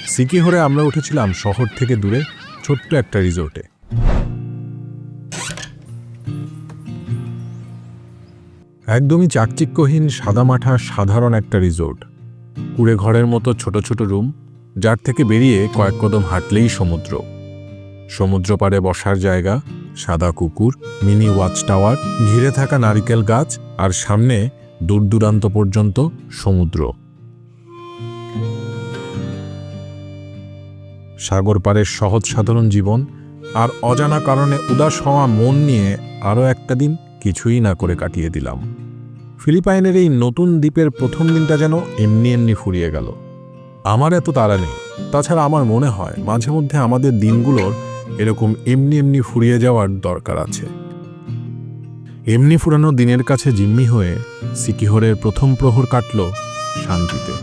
সিকিহোরে আমরা উঠেছিলাম শহর থেকে দূরে ছোট্ট একটা রিসোর্টে। একদমই চাকচিক্যহীন সাদামাঠা সাধারণ একটা রিসোর্ট, কুড়ে ঘরের মতো ছোট ছোট রুম, যার থেকে বেরিয়ে কয়েক কদম হাঁটলেই সমুদ্র। সমুদ্র পাড়ে বসার জায়গা, সাদা কুকুর, মিনি ওয়াচ টাওয়ার, ঘিরে থাকা নারিকেল গাছ, আর সামনে দূর দূরান্ত পর্যন্ত সমুদ্র। সাগর পাড়ের সহজ সাধারণ জীবন আর অজানা কারণে উদাস হওয়া মন নিয়ে আরও একটা দিন কিছুই না করে কাটিয়ে দিলাম। ফিলিপাইনের এই নতুন দ্বীপের প্রথম দিনটা যেন এমনি এমনি ফুরিয়ে গেল। আমার এত তাড়া নেই, তাছাড়া আমার মনে হয় মাঝে মধ্যে আমাদের দিনগুলোর এরকম এমনি এমনি ফুরিয়ে যাওয়ার দরকার আছে। এমনি ফুরানো দিনের কাছে জিম্মি হয়ে সিকিহোরের প্রথম প্রহর কাটল শান্তিতে।